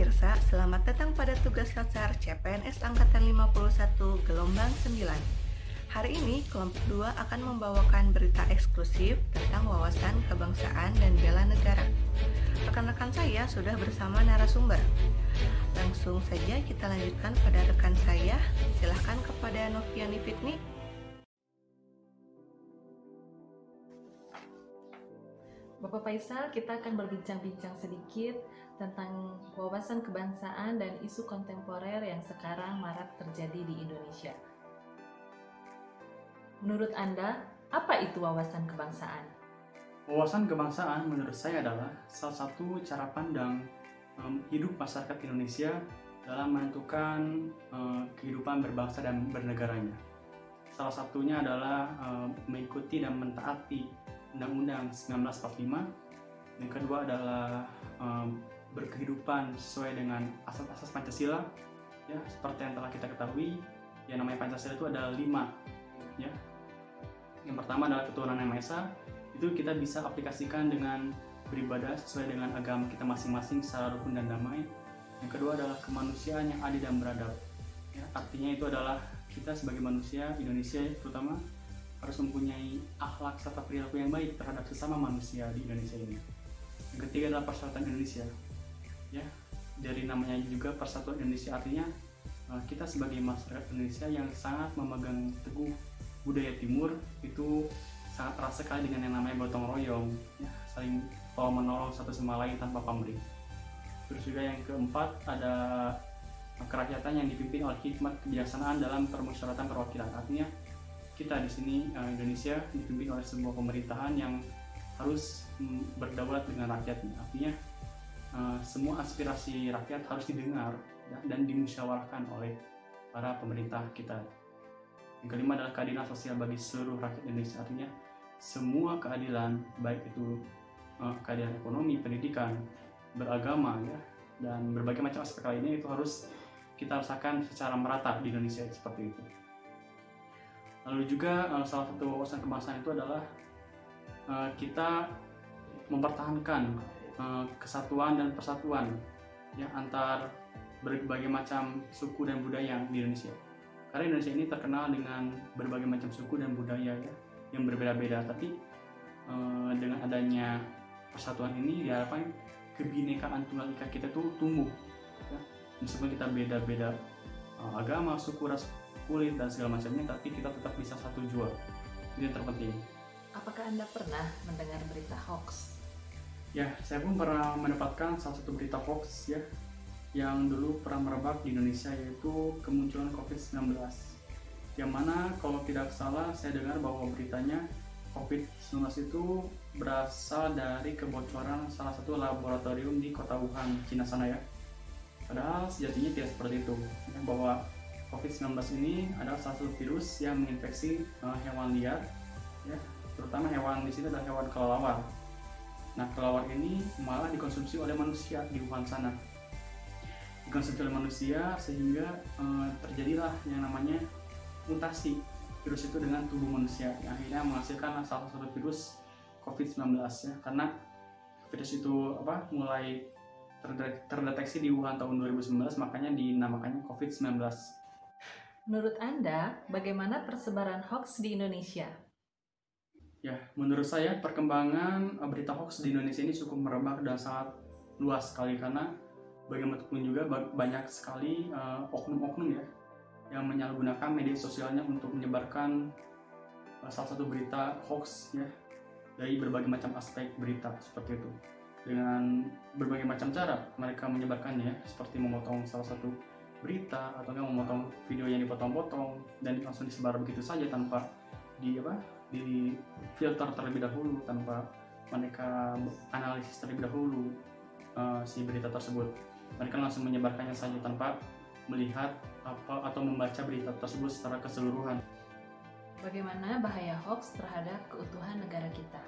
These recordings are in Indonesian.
pemirsa, selamat datang pada tugas latsar CPNS Angkatan 51 Gelombang 9. Hari ini, kelompok 2 akan membawakan berita eksklusif tentang wawasan kebangsaan dan bela negara. Rekan-rekan saya sudah bersama narasumber. Langsung saja kita lanjutkan pada rekan saya. Silahkan kepada Noviani Fitni. Bapak Faisal, kita akan berbincang-bincang sedikit tentang wawasan kebangsaan dan isu kontemporer yang sekarang marak terjadi di Indonesia. Menurut Anda, apa itu wawasan kebangsaan? Wawasan kebangsaan menurut saya adalah salah satu cara pandang hidup masyarakat Indonesia dalam menentukan kehidupan berbangsa dan bernegaranya. Salah satunya adalah mengikuti dan mentaati Undang-Undang 1945. Yang kedua adalah berkehidupan sesuai dengan asas-asas Pancasila. Ya, seperti yang telah kita ketahui, yang namanya Pancasila itu ada 5. Ya. Yang pertama adalah ketuhanan yang Maha Esa. Itu kita bisa aplikasikan dengan beribadah sesuai dengan agama kita masing-masing secara rukun dan damai. Yang kedua adalah kemanusiaan yang adil dan beradab. Ya, artinya itu adalah kita sebagai manusia Indonesia terutama harus mempunyai akhlak serta perilaku yang baik terhadap sesama manusia di Indonesia ini. Yang ketiga adalah persatuan Indonesia. Ya, dari namanya juga Persatuan Indonesia artinya kita sebagai masyarakat Indonesia yang sangat memegang teguh budaya Timur itu sangat erat sekali dengan yang namanya gotong royong, ya, saling tolong menolong satu sama lain tanpa pamrih. Terus juga yang keempat ada kerakyatan yang dipimpin oleh hikmat kebijaksanaan dalam permusyawaratan perwakilan. Artinya kita di sini Indonesia dipimpin oleh sebuah pemerintahan yang harus berdaulat dengan rakyatnya. Artinya semua aspirasi rakyat harus didengar dan dimusyawarahkan oleh para pemerintah kita. Yang kelima adalah keadilan sosial bagi seluruh rakyat Indonesia. Artinya semua keadilan, baik itu keadilan ekonomi, pendidikan, beragama, ya, dan berbagai macam aspek lainnya itu harus kita rasakan secara merata di Indonesia seperti itu. Lalu juga salah satu wawasan kebangsaan itu adalah kita mempertahankan kesatuan dan persatuan ya antar berbagai macam suku dan budaya di Indonesia. Karena Indonesia ini terkenal dengan berbagai macam suku dan budaya ya yang berbeda-beda, tapi dengan adanya persatuan ini diharapkan kebinekaan tunggal ika kita tuh tumbuh. Ya. Meskipun kita beda-beda agama, suku, ras, kulit dan segala macamnya, tapi kita tetap bisa satu jua. Ini yang terpenting. Apakah Anda pernah mendengar berita hoax? Ya, saya pun pernah mendapatkan salah satu berita hoax ya yang dulu pernah merebak di Indonesia, yaitu kemunculan COVID-19. Yang mana kalau tidak salah saya dengar bahwa beritanya COVID-19 itu berasal dari kebocoran salah satu laboratorium di kota Wuhan, Cina sana ya. Padahal sejatinya tidak seperti itu. Ya, bahwa COVID-19 ini adalah salah satu virus yang menginfeksi hewan liar, ya, terutama hewan di sini adalah hewan kelelawar. Nah, kelelawar ini malah dikonsumsi oleh manusia di Wuhan sana. Dikonsumsi oleh manusia sehingga terjadilah yang namanya mutasi virus itu dengan tubuh manusia, yang akhirnya menghasilkan salah satu virus COVID-19 ya. Karena virus itu mulai terdeteksi di Wuhan tahun 2019, makanya dinamakannya COVID-19. Menurut Anda, bagaimana persebaran hoax di Indonesia? Ya, menurut saya perkembangan berita hoax di Indonesia ini cukup merebak dan sangat luas sekali, karena bagaimanapun juga banyak sekali oknum-oknum ya yang menyalahgunakan media sosialnya untuk menyebarkan salah satu berita hoax ya dari berbagai macam aspek berita seperti itu. Dengan berbagai macam cara mereka menyebarkannya, seperti memotong salah satu berita atau memotong video yang dipotong-potong dan langsung disebar begitu saja tanpa di filter terlebih dahulu, tanpa mereka analisis terlebih dahulu si berita tersebut. Mereka langsung menyebarkannya saja tanpa melihat apa atau membaca berita tersebut secara keseluruhan. Bagaimana bahaya hoax terhadap keutuhan negara kita?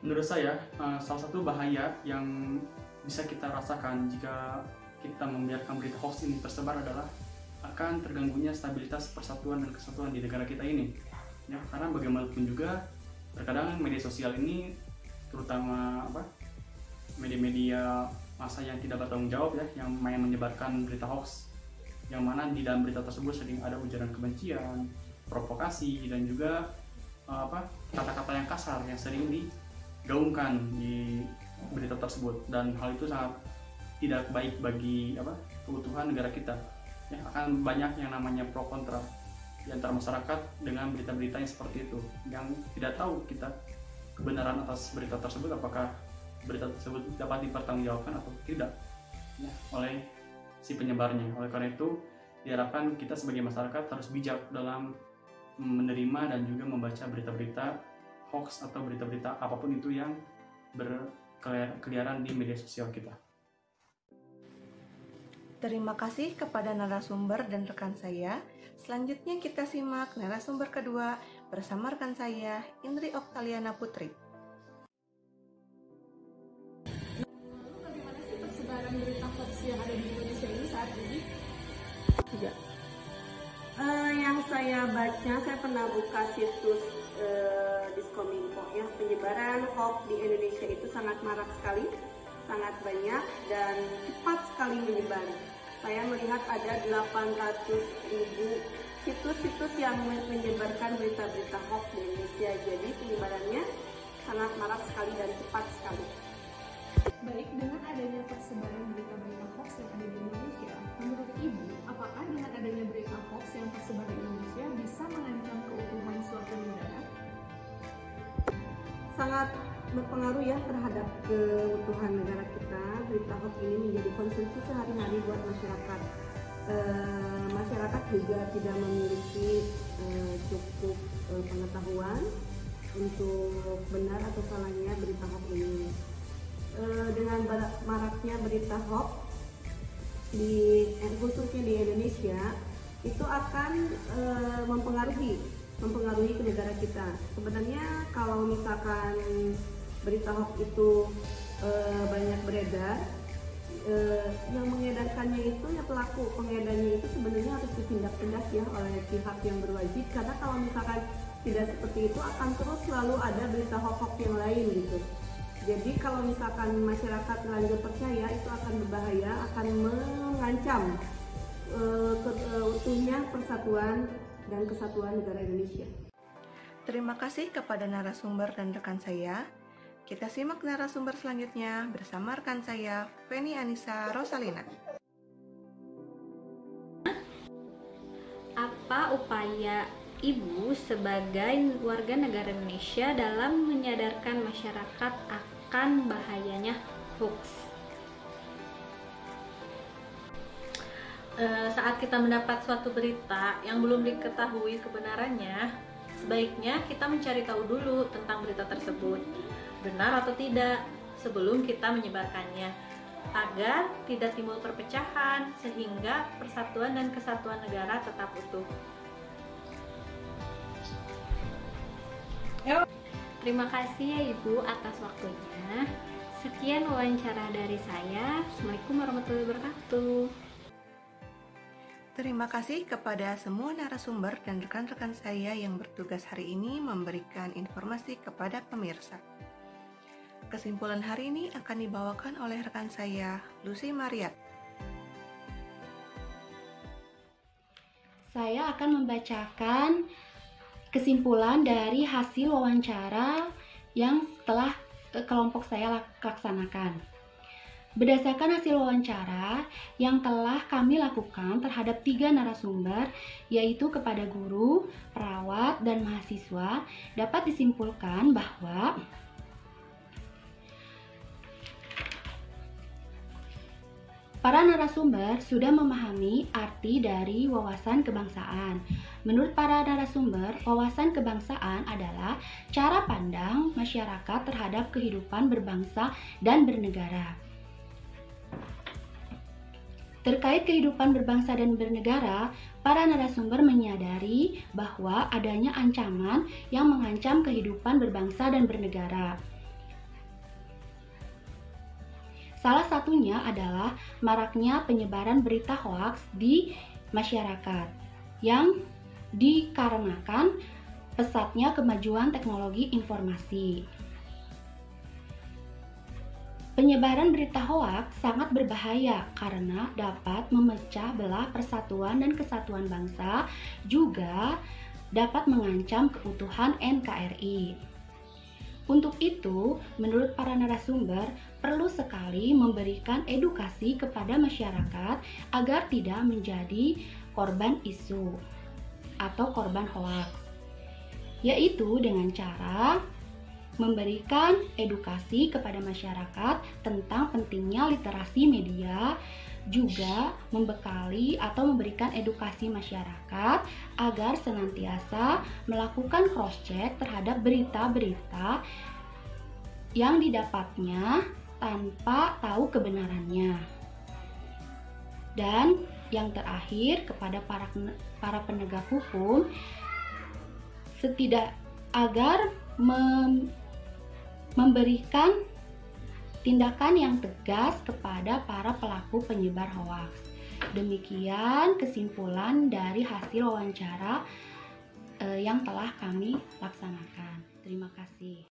Menurut saya, salah satu bahaya yang bisa kita rasakan jika kita membiarkan berita hoax ini tersebar adalah akan terganggunya stabilitas persatuan dan kesatuan di negara kita ini. Ya, karena bagaimanapun juga terkadang media sosial ini, terutama media-media masa yang tidak bertanggung jawab ya, yang main menyebarkan berita hoax, yang mana di dalam berita tersebut sering ada ujaran kebencian, provokasi, dan juga kata-kata yang kasar yang sering digaungkan di berita tersebut, dan hal itu sangat tidak baik bagi keutuhan negara kita. Ya, akan banyak yang namanya pro kontra di antara masyarakat dengan berita-berita yang seperti itu, yang tidak tahu kita kebenaran atas berita tersebut, apakah berita tersebut dapat dipertanggungjawabkan atau tidak ya, oleh si penyebarnya. Oleh karena itu diharapkan kita sebagai masyarakat harus bijak dalam menerima dan juga membaca berita-berita hoax atau berita-berita apapun itu yang berkeliaran di media sosial kita. Terima kasih kepada narasumber dan rekan saya. Selanjutnya kita simak narasumber kedua bersama rekan saya, Indri Oktaliana Putri. Bagaimana sih persebaran berita hoax yang ada di Indonesia ini saat ini? Yang saya baca, saya pernah buka situs Diskominfo ya, penyebaran hoax di Indonesia itu sangat marak sekali, sangat banyak dan cepat sekali menyebar. Saya melihat ada 800.000 situs-situs yang menyebarkan berita-berita hoax di Indonesia. Jadi penyebarannya sangat marak sekali dan cepat sekali. Baik, dengan adanya persebaran berita-berita hoax yang ada di Indonesia, menurut Ibu, apakah dengan adanya berita hoax yang tersebar di Indonesia bisa mengancam keutuhan suatu negara? Sangat berpengaruh ya terhadap keutuhan negara kita. Berita hoax ini menjadi konsumsi sehari-hari buat masyarakat. Masyarakat juga tidak memiliki cukup pengetahuan untuk benar atau salahnya berita hoax ini. Dengan maraknya berita hoax khususnya di Indonesia, itu akan mempengaruhi ke negara kita. Sebenarnya kalau misalkan berita hoax itu banyak beredar, yang mengedarkannya itu ya pelaku pengedarnya itu sebenarnya harus ditindak tegas ya oleh pihak yang berwajib, karena kalau misalkan tidak seperti itu akan terus selalu ada berita hoax yang lain gitu. Jadi kalau misalkan masyarakat lanjut percaya, itu akan berbahaya, akan mengancam utuhnya persatuan dan kesatuan negara Indonesia. Terima kasih kepada narasumber dan rekan saya. Kita simak narasumber selanjutnya bersama rekan saya, Feni Anissa Rosalina. Apa upaya Ibu sebagai warga negara Indonesia dalam menyadarkan masyarakat akan bahayanya hoax? Saat kita mendapat suatu berita yang belum diketahui kebenarannya, sebaiknya kita mencari tahu dulu tentang berita tersebut, benar atau tidak, sebelum kita menyebarkannya, agar tidak timbul perpecahan sehingga persatuan dan kesatuan negara tetap utuh. Terima kasih ya Ibu atas waktunya. Sekian wawancara dari saya. Assalamualaikum warahmatullahi wabarakatuh. Terima kasih kepada semua narasumber dan rekan-rekan saya yang bertugas hari ini memberikan informasi kepada pemirsa. Kesimpulan hari ini akan dibawakan oleh rekan saya, Lucy Mariat. Saya akan membacakan kesimpulan dari hasil wawancara yang telah kelompok saya laksanakan. Berdasarkan hasil wawancara yang telah kami lakukan terhadap 3 narasumber, yaitu kepada guru, perawat, dan mahasiswa, dapat disimpulkan bahwa para narasumber sudah memahami arti dari wawasan kebangsaan. Menurut para narasumber, wawasan kebangsaan adalah cara pandang masyarakat terhadap kehidupan berbangsa dan bernegara. Terkait kehidupan berbangsa dan bernegara, para narasumber menyadari bahwa adanya ancaman yang mengancam kehidupan berbangsa dan bernegara. Salah satunya adalah maraknya penyebaran berita hoaks di masyarakat yang dikarenakan pesatnya kemajuan teknologi informasi. Penyebaran berita hoaks sangat berbahaya karena dapat memecah belah persatuan dan kesatuan bangsa, juga dapat mengancam keutuhan NKRI. Untuk itu, menurut para narasumber, perlu sekali memberikan edukasi kepada masyarakat agar tidak menjadi korban isu atau korban hoaks, yaitu dengan cara memberikan edukasi kepada masyarakat tentang pentingnya literasi media, juga membekali atau memberikan edukasi masyarakat agar senantiasa melakukan cross-check terhadap berita-berita yang didapatnya tanpa tahu kebenarannya. Dan yang terakhir, kepada para penegak hukum, agar memberikan tindakan yang tegas kepada para pelaku penyebar hoaks. Demikian kesimpulan dari hasil wawancara yang telah kami laksanakan. Terima kasih.